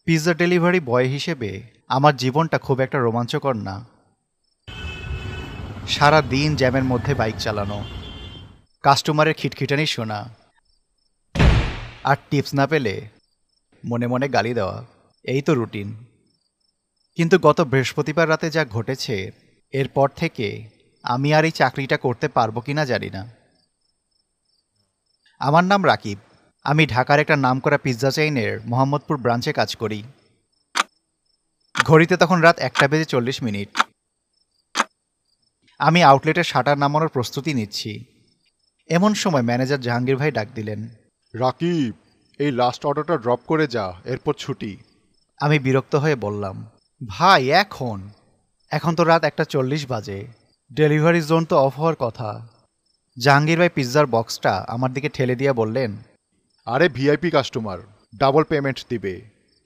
Pizza delivery boy হিসেবে আমার জীবনটা খুব একটা রোমাঞ্চকর না। সারা দিন জ্যামের মধ্যে বাইক চালানো, কাস্টমারের খিটখিটানি শোনা, আর টিপস না পেলে মনে মনে গালি দেওয়া, এই তো রুটিন। কিন্তু গত বৃহস্পতিবার রাতে যা ঘটেছে, এরপর থেকে আমি আর এই চাকরিটা করতে পারবো কিনা জানি না। আমার নাম রাকিব। আমি ঢাকার একটা নামকরা পিৎজা চেইনের মোহাম্মদপুর ব্রাঞ্চে কাজ করি। ঘড়িতে তখন রাত 1:40। আমি আউটলেটের শাটার নামানোর প্রস্তুতি নিচ্ছি। এমন সময় ম্যানেজার জাহাঙ্গীর ভাই ডাক দিলেন। রাকিব, এই লাস্ট অর্ডারটা ড্রপ করে যা, এরপর ছুটি। আমি বিরক্ত হয়ে বললাম, ভাই এখন তো রাত 1:40 বাজে, ডেলিভারি জোন তো অফ হওয়ার কথা। জাহাঙ্গীর ভাই পিৎজার বক্সটা আমার দিকে ঠেলে দিয়ে বললেন, আরে ভিআইপি কাস্টমার, ডাবল পেমেন্ট দিবে,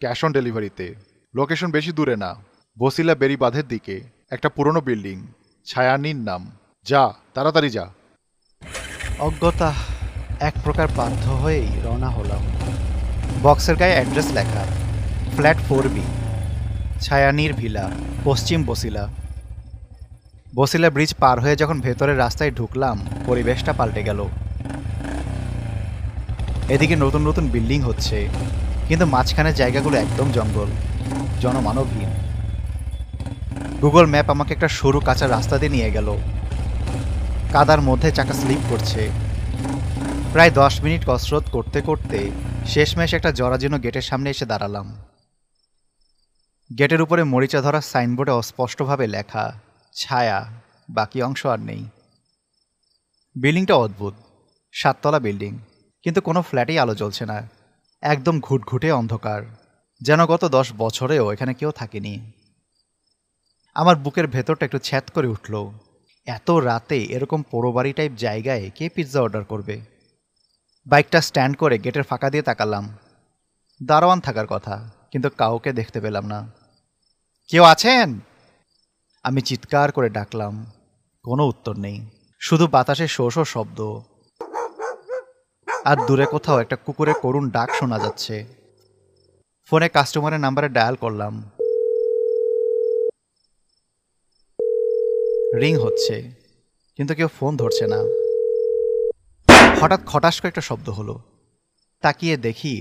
ক্যাশ অন ডেলিভারিতে। লোকেশন বেশি দূরে না, বসিলা বেরিবাঁধের দিকে, একটা পুরনো বিল্ডিং, ছায়ানীর নাম। যা, তাড়াতাড়ি যা। অজ্ঞতা এক প্রকার বাধ্য হয়েই রওনা হলাম। বক্সের গায়ে অ্যাড্রেস লেখা, ফ্ল্যাট 4B, ছায়ানীর ভিলা, পশ্চিম বসিলা। বসিলা ব্রিজ পার হয়ে যখন ভেতরের রাস্তায় ঢুকলাম, পরিবেশটা পাল্টে গেল। এদিকে নতুন নতুন বিল্ডিং হচ্ছে, কিন্তু মাঝখানের জায়গাগুলো একদম জঙ্গল, জনমানবহীন। গুগল ম্যাপ আমাকে একটা সরু কাঁচা রাস্তা দিয়ে নিয়ে গেল। কাদার মধ্যে চাকা স্লিপ করছে। প্রায় 10 মিনিট কসরত করতে করতে শেষমেশ একটা জরাজীর্ণ গেটের সামনে এসে দাঁড়ালাম। গেটের উপরে মরিচা ধরা সাইনবোর্ডে অস্পষ্টভাবে লেখা ছায়া, বাকি অংশ আর নেই। বিল্ডিংটা অদ্ভুত, 7 তলা বিল্ডিং, কিন্তু কোনো ফ্ল্যাটেই আলো জ্বলছে না। একদম ঘুটঘুটে অন্ধকার, যেন গত 10 বছরেও এখানে কেউ থাকেনি। আমার বুকের ভেতরটা একটু ছ্যাদ করে উঠল। এত রাতে এরকম পোড়োবাড়ি টাইপ জায়গায় কে পিৎজা অর্ডার করবে? বাইকটা স্ট্যান্ড করে গেটের ফাঁকা দিয়ে তাকালাম। দারোয়ান থাকার কথা, কিন্তু কাউকে দেখতে পেলাম না। কেউ আছেন? আমি চিৎকার করে ডাকলাম, কোনো উত্তর নেই। শুধু বাতাসে শো শো শব্দ, আর দূরে কোথাও একটা কুকুরের করুণ ডাক শোনা যাচ্ছে। ফোনে কাস্টমারের নাম্বারে ডায়াল করলাম। রিং হচ্ছে, কিন্তু কেউ ফোন ধরছে না। হঠাৎ খটাস করে একটা শব্দ হলো। তাকিয়ে দেখি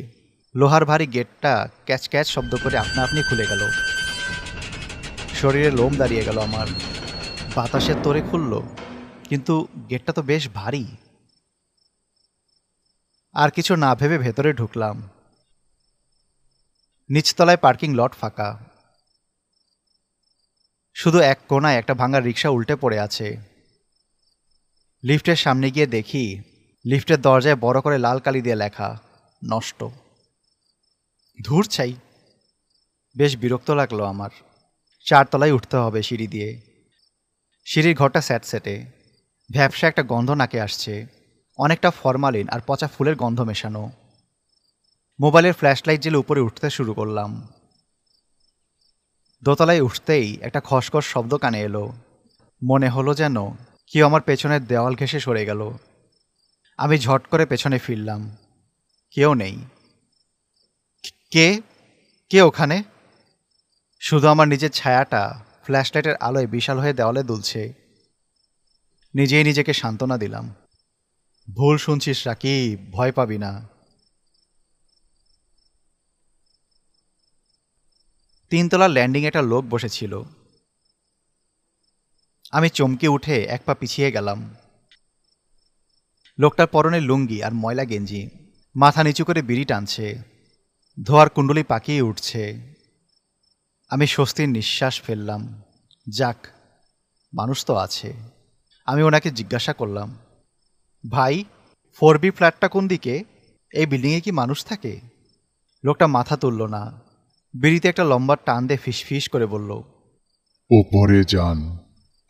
লোহার ভারী গেটটা ক্যাচ ক্যাচ শব্দ করে আপনা আপনি খুলে গেল। শরীরে লোম দাঁড়িয়ে গেল আমার। বাতাসের তোড়ে খুলল, কিন্তু গেটটা তো বেশ ভারী। আর কিছু না ভেবে ভেতরে ঢুকলাম। নিচতলায় পার্কিং লট ফাঁকা। শুধু এক কোণায় একটা ভাঙা রিক্সা উল্টে পড়ে আছে। লিফটের সামনে গিয়ে দেখি লিফটের দরজায় বড় করে লাল কালি দিয়ে লেখা নষ্ট। ধুর ছাই, বেশ বিরক্ত লাগলো আমার। 4 তলায় উঠতে হবে সিঁড়ি দিয়ে। সিঁড়ির ঘরটা স্যাঁতস্যাঁতে, ভ্যাপসা একটা গন্ধ নাকে আসছে, অনেকটা ফরমালিন আর পচা ফুলের গন্ধ মেশানো। মোবাইলের ফ্ল্যাশ লাইট জ্বেলে উপরে উঠতে শুরু করলাম। দোতলায় উঠতেই একটা খসখস শব্দ কানে এলো। মনে হলো যেন কেউ আমার পেছনের দেওয়াল ঘেঁষে সরে গেল। আমি ঝট করে পেছনে ফিরলাম। কেউ নেই। কে কে ওখানে? শুধু আমার নিজের ছায়াটা ফ্ল্যাশ লাইটের আলোয় বিশাল হয়ে দেওয়ালে দুলছে। নিজেই নিজেকে সান্ত্বনা দিলাম, ভুল শুনছিস রাকিব, ভয় পাবি না। 3 তলার ল্যান্ডিংয়ে একটা লোক বসেছিল। আমি চমকে উঠে এক পা পিছিয়ে গেলাম। লোকটার পরনে লুঙ্গি আর ময়লা গেঞ্জি, মাথা নিচু করে বিড়ি টানছে, ধোয়ার কুণ্ডলি পাকিয়ে উঠছে। আমি স্বস্তির নিঃশ্বাস ফেললাম। যাক, মানুষ তো আছে। আমি ওনাকে জিজ্ঞাসা করলাম, ভাই, 4B ফ্ল্যাটটা কোন দিকে? এই বিল্ডিংয়ে কি মানুষ থাকে? লোকটা মাথা তুলল না। বিড়িতে একটা লম্বা টান দিয়ে ফিস করে বলল, উপরে যান,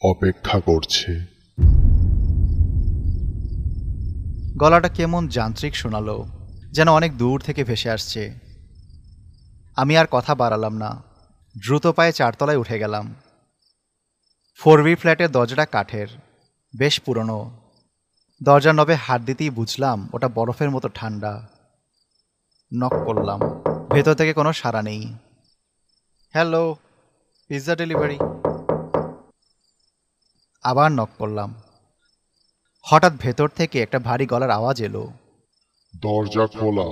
অপেক্ষা করছে। গলাটা কেমন যান্ত্রিক শোনালো, যেন অনেক দূর থেকে ভেসে আসছে। আমি আর কথা বাড়ালাম না, দ্রুত পায়ে 4 তলায় উঠে গেলাম। 4B ফ্ল্যাটের দরজাটা কাঠের, বেশ পুরনো। দরজার নবে হাত দিতেই বুঝলাম ওটা বরফের মতো ঠান্ডা। নক করলাম। ভেতর থেকে কোনো সাড়া নেই। Hello, pizza delivery. আবার নক করলাম। হঠাৎ ভেতর থেকে একটা ভারী গলার আওয়াজ এলো। দরজা খোলা,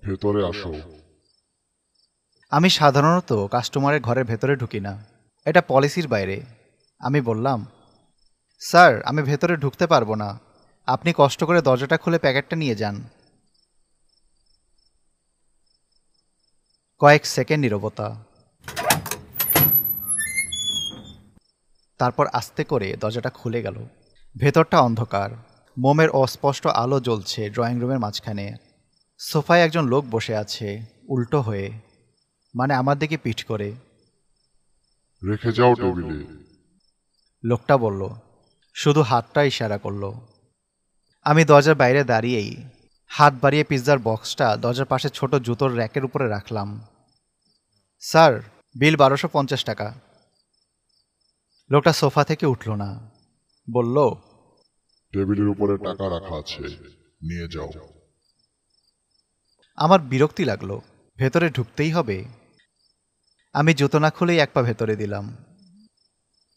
ভেতরে আসো। আমি সাধারণত কাস্টমারের ঘরের ভেতরে ঢুকি না, এটা পলিসির বাইরে। আমি বললাম, স্যার আমি ভেতরে ঢুকতে পারবো না, আপনি কষ্ট করে দরজাটা খুলে প্যাকেটটা নিয়ে যান। কয়েক সেকেন্ড নীরবতা, তারপর আস্তে করে দরজাটা খুলে গেল। ভেতরটা অন্ধকার, মোমের অস্পষ্ট আলো জ্বলছে ড্রয়িং রুমের মাঝখানে। সোফায় একজন লোক বসে আছে উল্টো হয়ে, মানে আমার দিকে পিঠ করে। রেখে যাও টেবিলে। লোকটা বলল, শুধু হাতটা ইশারা করলো। আমি দরজার বাইরে দাঁড়িয়েই হাত বাড়িয়ে পিৎজার বক্সটা দরজার পাশে ছোট জুতোর র্যাকের উপরে রাখলাম। স্যার বিল 1250 টাকা। লোকটা সোফা থেকে উঠল না, বলল, টেবিলের উপরে টাকা রাখা আছে, নিয়ে যাও। আমার বিরক্তি লাগলো, ভেতরে ঢুকতেই হবে। আমি জুতো না খুলেই এক পা ভেতরে দিলাম।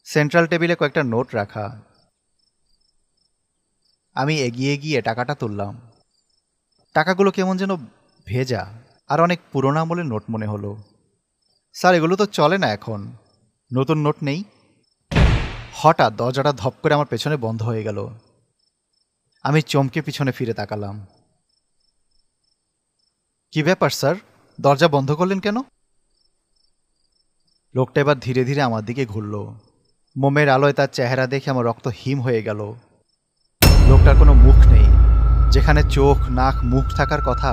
সেন্ট্রাল টেবিলে কয়েকটা নোট রাখা। আমি এগিয়ে গিয়ে টাকাটা তুললাম। টাকাগুলো কেমন যেন ভেজা আর অনেক পুরোনো আমলের নোট মনে হলো। স্যার এগুলো তো চলে না এখন, নতুন নোট নেই? হঠাৎ দরজাটা ধপ করে আমার পেছনে বন্ধ হয়ে গেল। আমি চমকে পিছনে ফিরে তাকালাম। কি ব্যাপার স্যার, দরজা বন্ধ করলেন কেন? লোকটা এবার ধীরে ধীরে আমার দিকে ঘুরল। মোমের আলোয় তার চেহারা দেখে আমার রক্ত হিম হয়ে গেল। লোকটার কোনো মুখ নেই, যেখানে চোখ নাক মুখ থাকার কথা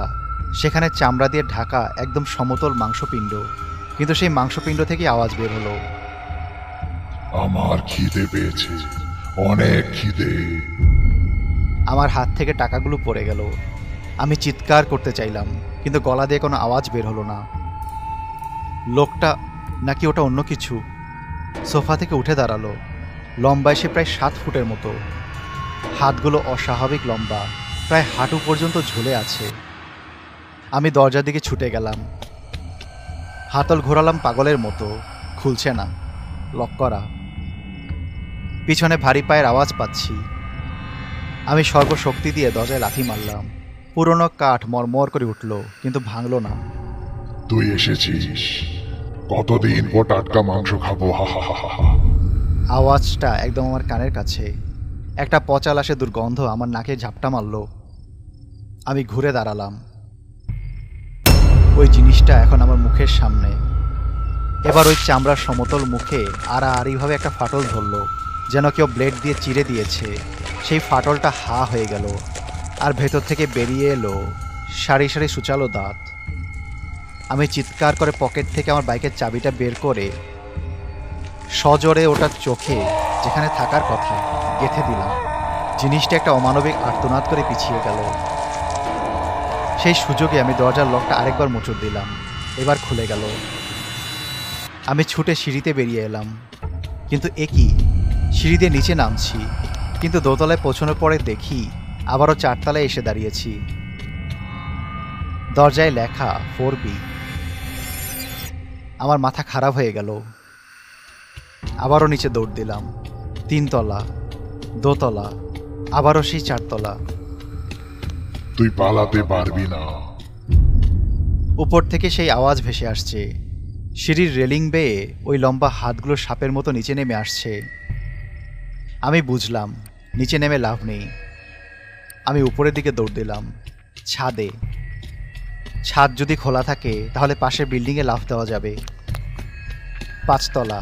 সেখানে চামড়া দিয়ে ঢাকা একদম সমতল মাংসপিণ্ড, কিন্তু সেই মাংসপিণ্ড থেকে আওয়াজ বের হলো। আমার খিদে পেয়েছে, অনেক খিদে। আমার হাত থেকে টাকাগুলো পড়ে গেল। আমি চিৎকার করতে চাইলাম, কিন্তু গলা দিয়ে কোনো আওয়াজ বের হলো না। লোকটা নাকি ওটা অন্য কিছু সোফা থেকে উঠে দাঁড়ালো। লম্বায় সে প্রায় 7 ফুটের মতো, হাতগুলো অস্বাভাবিক লম্বা, প্রায় হাঁটু পর্যন্ত ঝুলে আছে। আমি দরজার দিকে ছুটে গেলাম, হাতল ঘোরালাম পাগলের মতো, খুলছে না, লক করা। পিছনে ভারী পায়ের আওয়াজ পাচ্ছি। আমি সর্বশক্তি দিয়ে দরজায় লাথি মারলাম। পুরনো কাঠ মরমর করে উঠল, কিন্তু ভাঙল না। তুই এসেছিস, কতদিন পর টাটকা মাংস খাবো, হা হা হা হা। আওয়াজটা একদম আমার কানের কাছে। একটা পচা লাশে দুর্গন্ধ আমার নাকে ঝাপটা মারল। আমি ঘুরে দাঁড়ালাম। ওই জিনিসটা এখন আমার মুখের সামনে। এবার ওই চামড়ার সমতল মুখে আড়াআড়িভাবে একটা ফাটল ধরল, যেন কেউ ব্লেড দিয়ে চিরে দিয়েছে। সেই ফাটলটা হা হয়ে গেল, আর ভেতর থেকে বেরিয়ে এলো সারি সারি সুচালো দাঁত। আমি চিৎকার করে পকেট থেকে আমার বাইকের চাবিটা বের করে সজোরে ওটার চোখে, যেখানে থাকার কথা, গেঁথে দিলাম। জিনিসটা একটা অমানবিক আর্তনাদ করে পিছিয়ে গেল। সেই সুযোগে আমি দরজার লকটা আরেকবার মোচড় দিলাম, এবার খুলে গেল। আমি ছুটে সিঁড়িতে বেরিয়ে এলাম, কিন্তু এ কি, সিঁড়ি দিয়ে নিচে নামছি, কিন্তু দোতলায় পৌঁছানোর পরে দেখি আবারও 4 তলায় এসে দাঁড়িয়েছি। দরজায় লেখা 4B। আমার মাথা খারাপ হয়ে গেল। আবারও নিচে দৌড় দিলাম। 3 তলা, 2 তলা, আবারও সেই 4 তলা। তুই পালাতে পারবি না। উপর থেকে সেই আওয়াজ ভেসে আসছে। সিঁড়ির রেলিং বেয়ে ওই লম্বা হাতগুলো সাপের মতো নিচে নেমে আসছে। আমি বুঝলাম নিচে নেমে লাভ নেই। আমি উপরের দিকে দৌড় দিলাম, ছাদে। ছাদ যদি খোলা থাকে তাহলে পাশের বিল্ডিংয়ে লাফ দেওয়া যাবে। 5 তলা,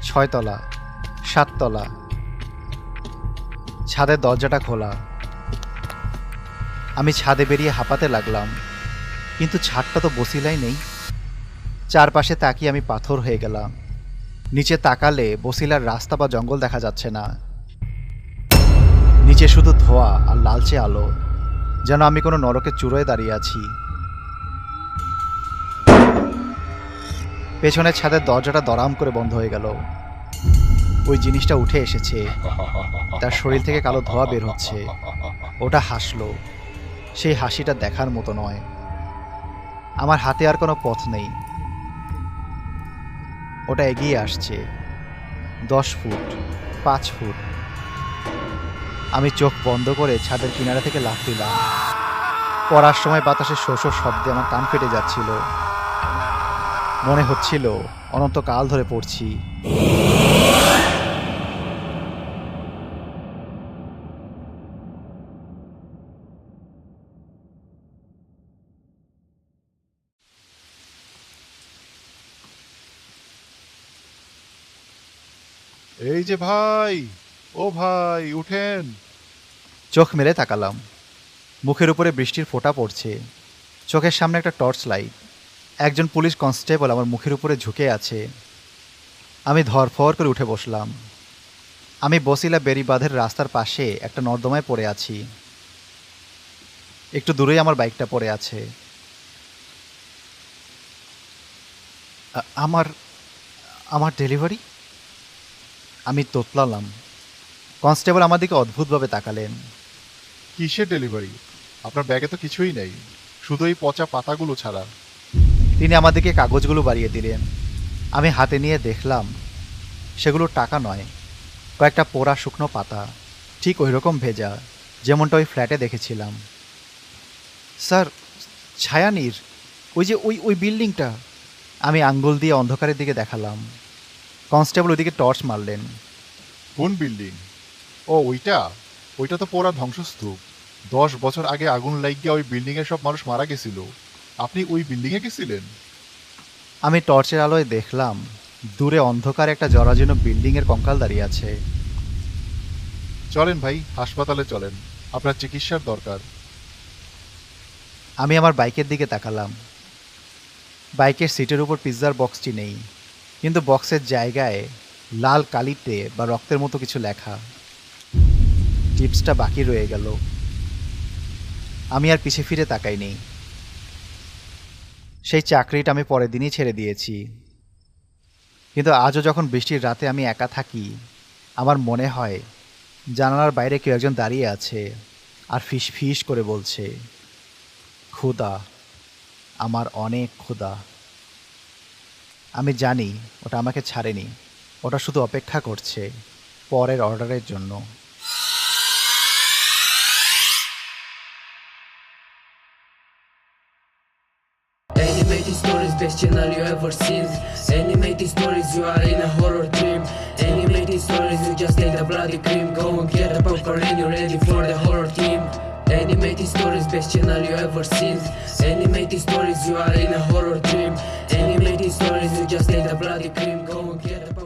6 তলা, 7 তলা। ছাদের দরজাটা খোলা। আমি ছাদে বেরিয়ে হাঁপাতে লাগলাম, কিন্তু ছাদটা তো বসিলাই নেই। চারপাশে তাকিয়ে আমি পাথর হয়ে গেলাম। নিচে তাকালে বসিলার রাস্তা বা জঙ্গল দেখা যাচ্ছে না। নিচে শুধু ধোঁয়া আর লালচে আলো, যেন আমি কোনো নরকের চূড়োয় দাঁড়িয়ে আছি। পেছনের ছাদের দরজাটা দরাম করে বন্ধ হয়ে গেল। ওই জিনিসটা উঠে এসেছে, তার শরীর থেকে কালো ধোঁয়া বের হচ্ছে। ওটা হাসলো, সেই হাসিটা দেখার মতো নয়। আমার হাতে আর কোনো পথ নেই। ওটা এগিয়ে আসছে 10 ফুট, 5 ফুট। আমি চোখ বন্ধ করে ছাদের কিনারা থেকে লাফ দিলাম। পড়ার সময় বাতাসের শোষ শব্দে আমার কান ফেটে যাচ্ছিল। মনে হচ্ছিল অনন্তকাল ধরে পড়ছি। এই যে ভাই, ও ভাই উঠেন। চোখ মেলে তাকালাম। মুখের উপরে বৃষ্টির ফোঁটা পড়ছে। চোখের সামনে একটা টর্চ লাইট। একজন পুলিশ কনস্টেবল আমার মুখের উপরে ঝুঁকে আছে। আমি ধরফর করে উঠে বসলাম। আমি বসিলা বেরিবাঁধের রাস্তার পাশে একটা নর্দমায় পড়ে আছি। একটু দূরেই আমার বাইকটা পড়ে আছে। আমার আমার ডেলিভারি? আমি তোতলালাম। কনস্টেবল আমার দিকে অদ্ভুতভাবে তাকালেন। কিসের ডেলিভারি? আপনার ব্যাগে তো কিছুই নেই, শুধু এই পচা পাতাগুলো ছাড়া। তিনি আমাদেরকে কাগজগুলো বাড়িয়ে দিলেন। আমি হাতে নিয়ে দেখলাম সেগুলো টাকা নয়, কয়েকটা পোড়া শুকনো পাতা, ঠিক ওই রকম ভেজা যেমনটা ওই ফ্ল্যাটে দেখেছিলাম। স্যার, ছায়ানীর, ওই যে ওই ওই বিল্ডিংটা। আমি আঙ্গুল দিয়ে অন্ধকারের দিকে দেখালাম। কনস্টেবল ওইদিকে টর্চ মারলেন। কোন বিল্ডিং? ও ওইটা? ওইটা তো পোড়া ধ্বংসস্তূপ। 10 বছর আগে আগুন লাগিয়ে ওই বিল্ডিংয়ে সব মানুষ মারা গেছিল। আপনি ওই বিল্ডিংয়ে গেছিলেন? আমি টর্চের আলোয় দেখলাম দূরে অন্ধকার একটা জরাজীর্ণ বিল্ডিংয়ের কঙ্কাল দাঁড়িয়ে আছে। চলেন ভাই, হাসপাতালে চলেন, আপনার চিকিৎসার দরকার। আমি আমার বাইকের দিকে তাকালাম। বাইকের সিটের উপর পিৎজার বক্সটি নেই, কিন্তু বক্সের জায়গায় লাল কালিতে বা রক্তের মতো কিছু লেখা। টিপসটা বাকি রয়ে গেল। আমি আর পিছে ফিরে তাকাইনি। সেই চাকরিটা আমি পরের দিনই ছেড়ে দিয়েছি। কিন্তু আজও যখন বৃষ্টির রাতে আমি একা থাকি, আমার মনে হয় জানালার বাইরে কেউ একজন দাঁড়িয়ে আছে আর ফিস ফিস করে বলছে, ক্ষুধা, আমার অনেক ক্ষুধা। আমি জানি ওটা আমাকে ছাড়েনি, ওটা শুধু অপেক্ষা করছে পরের অর্ডারের জন্য। Animated stories, best channel you ever seen. Animated stories, you are in a horror dream. Animated stories, you just take the bloody cream. Go and get the popcorn and you're ready for the horror team. Animated stories, best channel you ever seen. Animated stories, you are in a horror dream. Animated stories, you just take the bloody cream. Go and get the popcorn.